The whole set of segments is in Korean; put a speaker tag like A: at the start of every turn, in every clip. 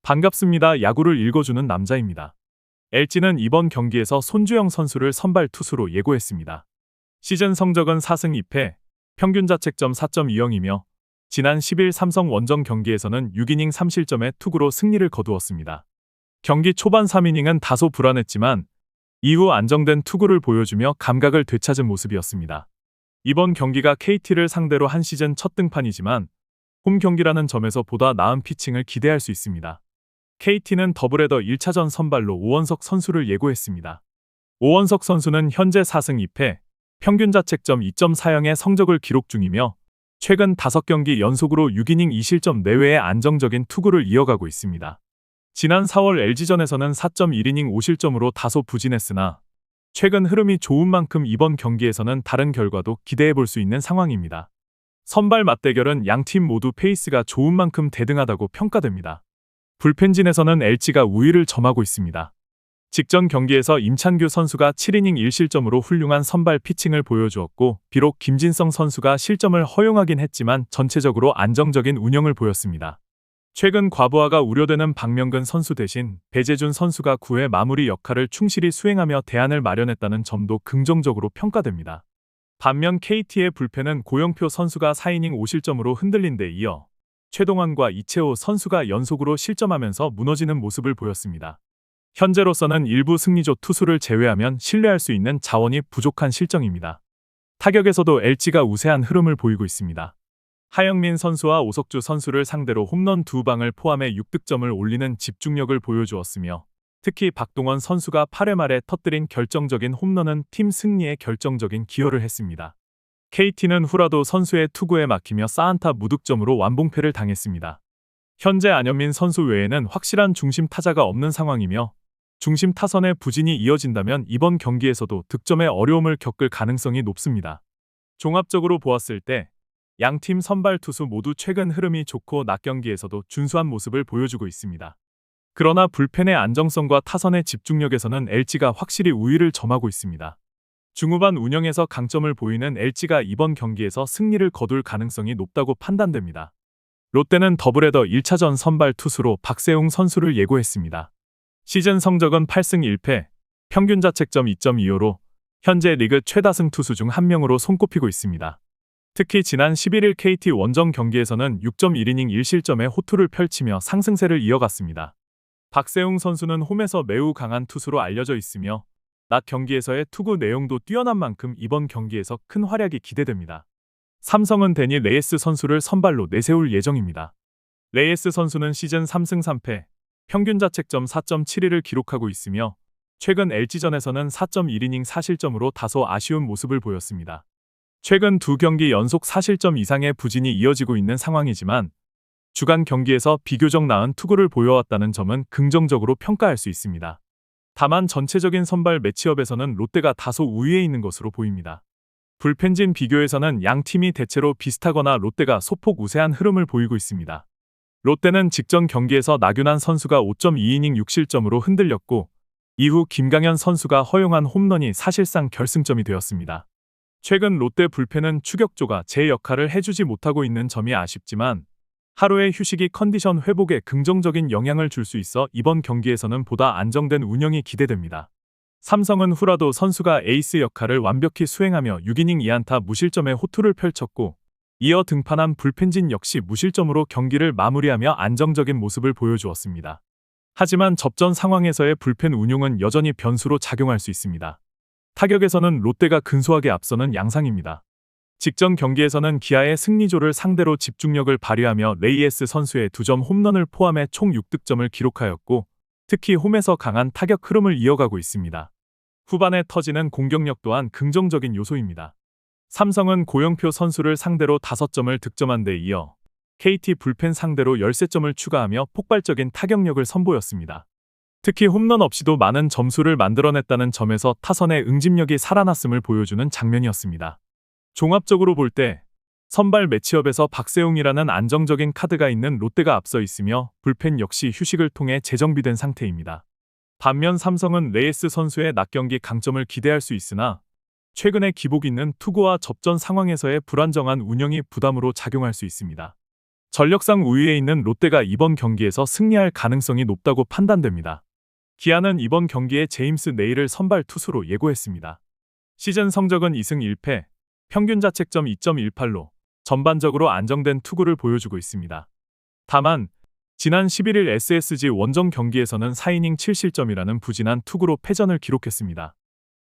A: 반갑습니다. 야구를 읽어주는 남자입니다. LG는 이번 경기에서 손주영 선수를 선발 투수로 예고했습니다. 시즌 성적은 4승 2패, 평균 자책점 4.20이며 지난 10일 삼성 원정 경기에서는 6이닝 3실점의 투구로 승리를 거두었습니다. 경기 초반 3이닝은 다소 불안했지만 이후 안정된 투구를 보여주며 감각을 되찾은 모습이었습니다. 이번 경기가 KT를 상대로 한 시즌 첫 등판이지만 홈 경기라는 점에서 보다 나은 피칭을 기대할 수 있습니다. KT는 더블헤더 1차전 선발로 오원석 선수를 예고했습니다. 오원석 선수는 현재 4승 2패, 평균 자책점 2.40의 성적을 기록 중이며 최근 5경기 연속으로 6이닝 2실점 내외의 안정적인 투구를 이어가고 있습니다. 지난 4월 LG전에서는 4.1이닝 5실점으로 다소 부진했으나 최근 흐름이 좋은 만큼 이번 경기에서는 다른 결과도 기대해볼 수 있는 상황입니다. 선발 맞대결은 양팀 모두 페이스가 좋은 만큼 대등하다고 평가됩니다. 불펜진에서는 LG가 우위를 점하고 있습니다. 직전 경기에서 임찬규 선수가 7이닝 1실점으로 훌륭한 선발 피칭을 보여주었고 비록 김진성 선수가 실점을 허용하긴 했지만 전체적으로 안정적인 운영을 보였습니다. 최근 과부하가 우려되는 박명근 선수 대신 배재준 선수가 9회 마무리 역할을 충실히 수행하며 대안을 마련했다는 점도 긍정적으로 평가됩니다. 반면 KT의 불펜은 고영표 선수가 4이닝 5실점으로 흔들린 데 이어 최동환과 이채호 선수가 연속으로 실점하면서 무너지는 모습을 보였습니다. 현재로서는 일부 승리조 투수를 제외하면 신뢰할 수 있는 자원이 부족한 실정입니다. 타격에서도 LG가 우세한 흐름을 보이고 있습니다. 하영민 선수와 오석주 선수를 상대로 홈런 2방을 포함해 6득점을 올리는 집중력을 보여주었으며 특히 박동원 선수가 8회 말에 터뜨린 결정적인 홈런은 팀 승리에 결정적인 기여를 했습니다. KT는 후라도 선수의 투구에 막히며 4안타 무득점으로 완봉패를 당했습니다. 현재 안현민 선수 외에는 확실한 중심 타자가 없는 상황이며 중심 타선의 부진이 이어진다면 이번 경기에서도 득점에 어려움을 겪을 가능성이 높습니다. 종합적으로 보았을 때 양팀 선발 투수 모두 최근 흐름이 좋고 낮 경기에서도 준수한 모습을 보여주고 있습니다. 그러나 불펜의 안정성과 타선의 집중력에서는 LG가 확실히 우위를 점하고 있습니다. 중후반 운영에서 강점을 보이는 LG가 이번 경기에서 승리를 거둘 가능성이 높다고 판단됩니다. 롯데는 더블헤더 1차전 선발 투수로 박세웅 선수를 예고했습니다. 시즌 성적은 8승 1패, 평균 자책점 2.25로 현재 리그 최다승 투수 중 한 명으로 손꼽히고 있습니다. 특히 지난 11일 KT 원정 경기에서는 6.1이닝 1실점의 호투를 펼치며 상승세를 이어갔습니다. 박세웅 선수는 홈에서 매우 강한 투수로 알려져 있으며 낮 경기에서의 투구 내용도 뛰어난 만큼 이번 경기에서 큰 활약이 기대됩니다. 삼성은 데니 레이스 선수를 선발로 내세울 예정입니다. 레이스 선수는 시즌 3승 3패, 평균 자책점 4.71을 기록하고 있으며 최근 LG전에서는 4.1이닝 4실점으로 다소 아쉬운 모습을 보였습니다. 최근 2경기 연속 4실점 이상의 부진이 이어지고 있는 상황이지만 주간 경기에서 비교적 나은 투구를 보여왔다는 점은 긍정적으로 평가할 수 있습니다. 다만 전체적인 선발 매치업에서는 롯데가 다소 우위에 있는 것으로 보입니다. 불펜진 비교에서는 양 팀이 대체로 비슷하거나 롯데가 소폭 우세한 흐름을 보이고 있습니다. 롯데는 직전 경기에서 나균환 선수가 5.2이닝 6실점으로 흔들렸고 이후 김강현 선수가 허용한 홈런이 사실상 결승점이 되었습니다. 최근 롯데 불펜은 추격조가 제 역할을 해주지 못하고 있는 점이 아쉽지만 하루의 휴식이 컨디션 회복에 긍정적인 영향을 줄 수 있어 이번 경기에서는 보다 안정된 운영이 기대됩니다. 삼성은 후라도 선수가 에이스 역할을 완벽히 수행하며 6이닝 2안타 무실점의 호투를 펼쳤고 이어 등판한 불펜진 역시 무실점으로 경기를 마무리하며 안정적인 모습을 보여주었습니다. 하지만 접전 상황에서의 불펜 운용은 여전히 변수로 작용할 수 있습니다. 타격에서는 롯데가 근소하게 앞서는 양상입니다. 직전 경기에서는 기아의 승리조를 상대로 집중력을 발휘하며 레이에스 선수의 2점 홈런을 포함해 총 6득점을 기록하였고 특히 홈에서 강한 타격 흐름을 이어가고 있습니다. 후반에 터지는 공격력 또한 긍정적인 요소입니다. 삼성은 고영표 선수를 상대로 5점을 득점한 데 이어 KT 불펜 상대로 13점을 추가하며 폭발적인 타격력을 선보였습니다. 특히 홈런 없이도 많은 점수를 만들어냈다는 점에서 타선의 응집력이 살아났음을 보여주는 장면이었습니다. 종합적으로 볼 때 선발 매치업에서 박세웅이라는 안정적인 카드가 있는 롯데가 앞서 있으며 불펜 역시 휴식을 통해 재정비된 상태입니다. 반면 삼성은 레이스 선수의 낮 경기 강점을 기대할 수 있으나 최근에 기복 있는 투구와 접전 상황에서의 불안정한 운영이 부담으로 작용할 수 있습니다. 전력상 우위에 있는 롯데가 이번 경기에서 승리할 가능성이 높다고 판단됩니다. 기아는 이번 경기에 제임스 네일을 선발 투수로 예고했습니다. 시즌 성적은 2승 1패, 평균 자책점 2.18로 전반적으로 안정된 투구를 보여주고 있습니다. 다만 지난 11일 SSG 원정 경기에서는 4이닝 7실점이라는 부진한 투구로 패전을 기록했습니다.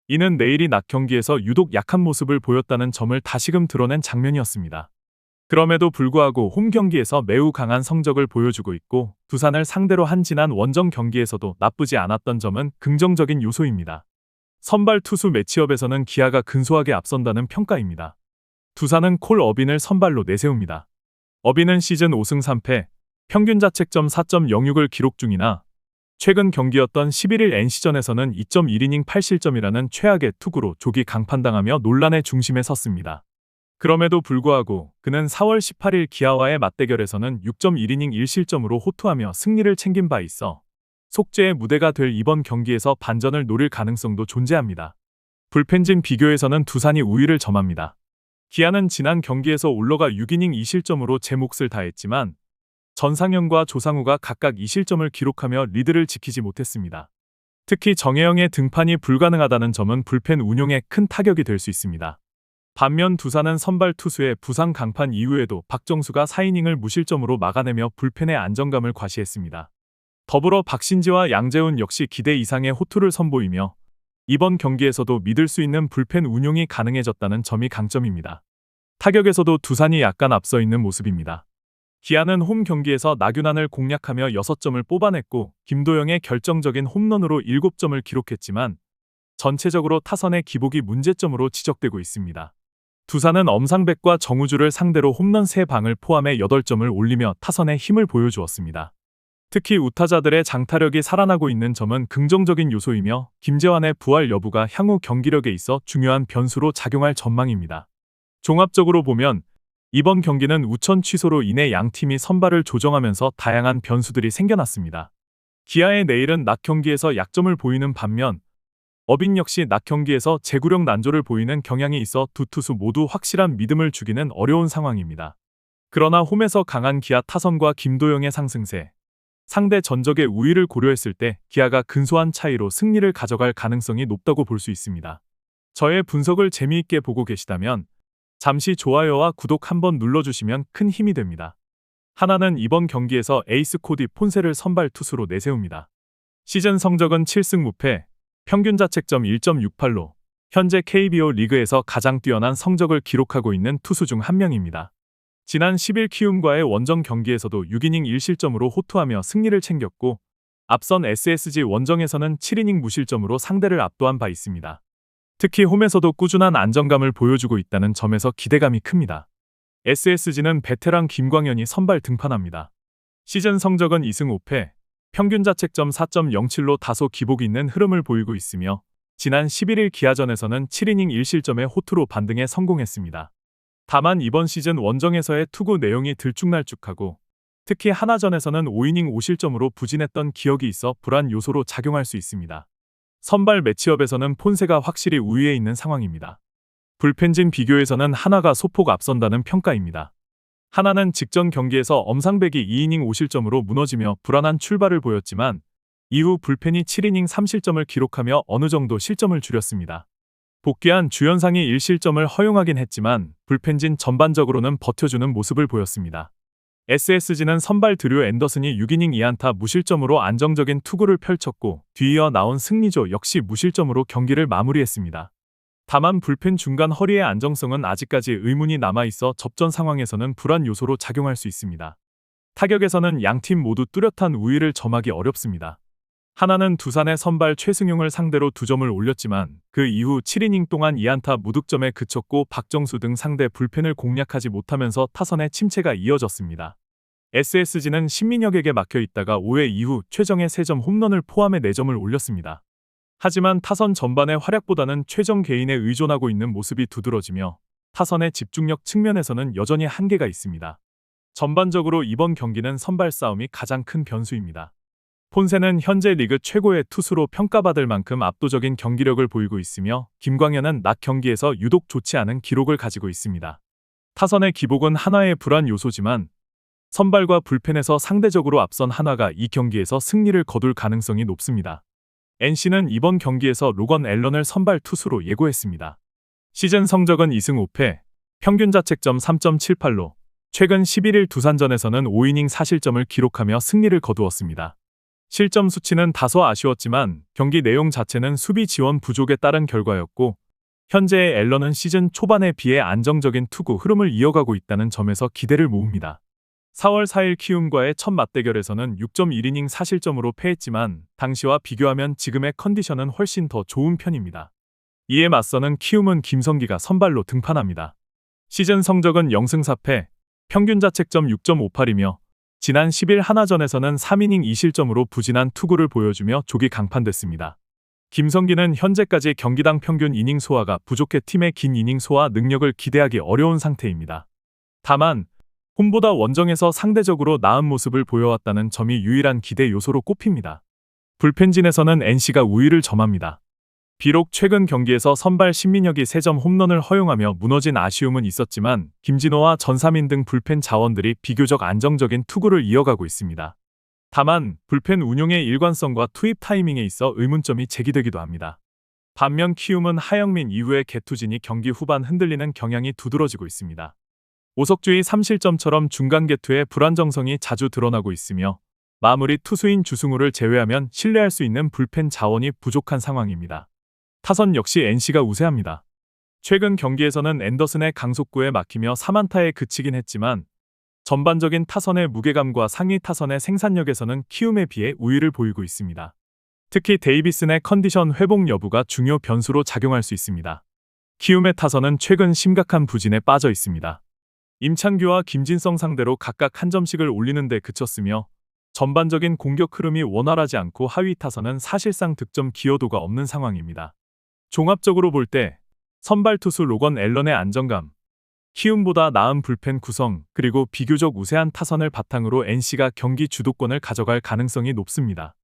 A: 이는 네일이 낮 경기에서 유독 약한 모습을 보였다는 점을 다시금 드러낸 장면이었습니다. 그럼에도 불구하고 홈 경기에서 매우 강한 성적을 보여주고 있고 두산을 상대로 한 지난 원정 경기에서도 나쁘지 않았던 점은 긍정적인 요소입니다. 선발 투수 매치업에서는 기아가 근소하게 앞선다는 평가입니다. 두산은 콜 어빈을 선발로 내세웁니다. 어빈은 시즌 5승 3패, 평균 자책점 4.06을 기록 중이나 최근 경기였던 11일 NC전에서는 2.1이닝 8실점이라는 최악의 투구로 조기 강판당하며 논란의 중심에 섰습니다. 그럼에도 불구하고 그는 4월 18일 기아와의 맞대결에서는 6.1이닝 1실점으로 호투하며 승리를 챙긴 바 있어 속죄의 무대가 될 이번 경기에서 반전을 노릴 가능성도 존재합니다. 불펜진 비교에서는 두산이 우위를 점합니다. 기아는 지난 경기에서 올러가 6이닝 2실점으로 제 몫을 다했지만 전상현과 조상우가 각각 2실점을 기록하며 리드를 지키지 못했습니다. 특히 정혜영의 등판이 불가능하다는 점은 불펜 운용에 큰 타격이 될 수 있습니다. 반면 두산은 선발 투수의 부상 강판 이후에도 박정수가 4이닝을 무실점으로 막아내며 불펜의 안정감을 과시했습니다. 더불어 박신지와 양재훈 역시 기대 이상의 호투를 선보이며 이번 경기에서도 믿을 수 있는 불펜 운용이 가능해졌다는 점이 강점입니다. 타격에서도 두산이 약간 앞서 있는 모습입니다. 기아는 홈 경기에서 나균안을 공략하며 6점을 뽑아냈고 김도영의 결정적인 홈런으로 7점을 기록했지만 전체적으로 타선의 기복이 문제점으로 지적되고 있습니다. 두산은 엄상백과 정우주를 상대로 홈런 3방을 포함해 8점을 올리며 타선의 힘을 보여주었습니다. 특히 우타자들의 장타력이 살아나고 있는 점은 긍정적인 요소이며 김재환의 부활 여부가 향후 경기력에 있어 중요한 변수로 작용할 전망입니다. 종합적으로 보면 이번 경기는 우천 취소로 인해 양팀이 선발을 조정하면서 다양한 변수들이 생겨났습니다. 기아의 내일은 낮 경기에서 약점을 보이는 반면 어빈 역시 낮 경기에서 제구력 난조를 보이는 경향이 있어 두 투수 모두 확실한 믿음을 주기는 어려운 상황입니다. 그러나 홈에서 강한 기아 타선과 김도영의 상승세, 상대 전적의 우위를 고려했을 때 기아가 근소한 차이로 승리를 가져갈 가능성이 높다고 볼 수 있습니다. 저의 분석을 재미있게 보고 계시다면 잠시 좋아요와 구독 한번 눌러주시면 큰 힘이 됩니다. 하나는 이번 경기에서 에이스 코디 폰세를 선발 투수로 내세웁니다. 시즌 성적은 7승 무패, 평균 자책점 1.68로 현재 KBO 리그에서 가장 뛰어난 성적을 기록하고 있는 투수 중 한 명입니다. 지난 10일 키움과의 원정 경기에서도 6이닝 1실점으로 호투하며 승리를 챙겼고 앞선 SSG 원정에서는 7이닝 무실점으로 상대를 압도한 바 있습니다. 특히 홈에서도 꾸준한 안정감을 보여주고 있다는 점에서 기대감이 큽니다. SSG는 베테랑 김광현이 선발 등판합니다. 시즌 성적은 2승 5패, 평균 자책점 4.07로 다소 기복이 있는 흐름을 보이고 있으며 지난 11일 기아전에서는 7이닝 1실점의 호투로 반등에 성공했습니다. 다만 이번 시즌 원정에서의 투구 내용이 들쭉날쭉하고 특히 하나전에서는 5이닝 5실점으로 부진했던 기억이 있어 불안 요소로 작용할 수 있습니다. 선발 매치업에서는 폰세가 확실히 우위에 있는 상황입니다. 불펜진 비교에서는 하나가 소폭 앞선다는 평가입니다. 하나는 직전 경기에서 엄상백이 2이닝 5실점으로 무너지며 불안한 출발을 보였지만 이후 불펜이 7이닝 3실점을 기록하며 어느 정도 실점을 줄였습니다. 복귀한 주연상이 1실점을 허용하긴 했지만 불펜진 전반적으로는 버텨주는 모습을 보였습니다. SSG는 선발 드류 앤더슨이 6이닝 2안타 무실점으로 안정적인 투구를 펼쳤고 뒤이어 나온 승리조 역시 무실점으로 경기를 마무리했습니다. 다만 불펜 중간 허리의 안정성은 아직까지 의문이 남아있어 접전 상황에서는 불안 요소로 작용할 수 있습니다. 타격에서는 양팀 모두 뚜렷한 우위를 점하기 어렵습니다. 하나는 두산의 선발 최승용을 상대로 2점을 올렸지만 그 이후 7이닝 동안 2안타 무득점에 그쳤고 박정수 등 상대 불펜을 공략하지 못하면서 타선의 침체가 이어졌습니다. SSG는 신민혁에게 막혀 있다가 5회 이후 최정의 3점 홈런을 포함해 4점을 올렸습니다. 하지만 타선 전반의 활약보다는 최정 개인에 의존하고 있는 모습이 두드러지며 타선의 집중력 측면에서는 여전히 한계가 있습니다. 전반적으로 이번 경기는 선발 싸움이 가장 큰 변수입니다. 폰세는 현재 리그 최고의 투수로 평가받을 만큼 압도적인 경기력을 보이고 있으며 김광현은 낮 경기에서 유독 좋지 않은 기록을 가지고 있습니다. 타선의 기복은 하나의 불안 요소지만 선발과 불펜에서 상대적으로 앞선 한화가 이 경기에서 승리를 거둘 가능성이 높습니다. NC는 이번 경기에서 로건 앨런을 선발 투수로 예고했습니다. 시즌 성적은 2승 5패, 평균 자책점 3.78로 최근 11일 두산전에서는 5이닝 4실점을 기록하며 승리를 거두었습니다. 실점 수치는 다소 아쉬웠지만 경기 내용 자체는 수비 지원 부족에 따른 결과였고, 현재의 앨런은 시즌 초반에 비해 안정적인 투구 흐름을 이어가고 있다는 점에서 기대를 모읍니다. 4월 4일 키움과의 첫 맞대결에서는 6.1이닝 4실점으로 패했지만 당시와 비교하면 지금의 컨디션은 훨씬 더 좋은 편입니다. 이에 맞서는 키움은 김성기가 선발로 등판합니다. 시즌 성적은 0승 4패, 평균 자책점 6.58이며 지난 10일 하나전에서는 3이닝 2실점으로 부진한 투구를 보여주며 조기 강판됐습니다. 김성기는 현재까지 경기당 평균 이닝 소화가 부족해 팀의 긴 이닝 소화 능력을 기대하기 어려운 상태입니다. 다만 홈보다 원정에서 상대적으로 나은 모습을 보여왔다는 점이 유일한 기대 요소로 꼽힙니다. 불펜진에서는 NC가 우위를 점합니다. 비록 최근 경기에서 선발 신민혁이 3점 홈런을 허용하며 무너진 아쉬움은 있었지만 김진호와 전삼인 등 불펜 자원들이 비교적 안정적인 투구를 이어가고 있습니다. 다만 불펜 운용의 일관성과 투입 타이밍에 있어 의문점이 제기되기도 합니다. 반면 키움은 하영민 이후의 개투진이 경기 후반 흔들리는 경향이 두드러지고 있습니다. 오석주의 3실점처럼 중간 개투의 불안정성이 자주 드러나고 있으며 마무리 투수인 주승우를 제외하면 신뢰할 수 있는 불펜 자원이 부족한 상황입니다. 타선 역시 NC가 우세합니다. 최근 경기에서는 앤더슨의 강속구에 막히며 3안타에 그치긴 했지만 전반적인 타선의 무게감과 상위 타선의 생산력에서는 키움에 비해 우위를 보이고 있습니다. 특히 데이비슨의 컨디션 회복 여부가 중요 변수로 작용할 수 있습니다. 키움의 타선은 최근 심각한 부진에 빠져 있습니다. 임창규와 김진성 상대로 각각 한 점씩을 올리는 데 그쳤으며 전반적인 공격 흐름이 원활하지 않고 하위 타선은 사실상 득점 기여도가 없는 상황입니다. 종합적으로 볼 때 선발 투수 로건 앨런의 안정감, 키움보다 나은 불펜 구성, 그리고 비교적 우세한 타선을 바탕으로 NC가 경기 주도권을 가져갈 가능성이 높습니다.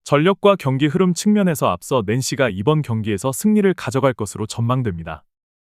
A: 전력과 경기 흐름 측면에서 앞서 NC가 이번 경기에서 승리를 가져갈 것으로 전망됩니다.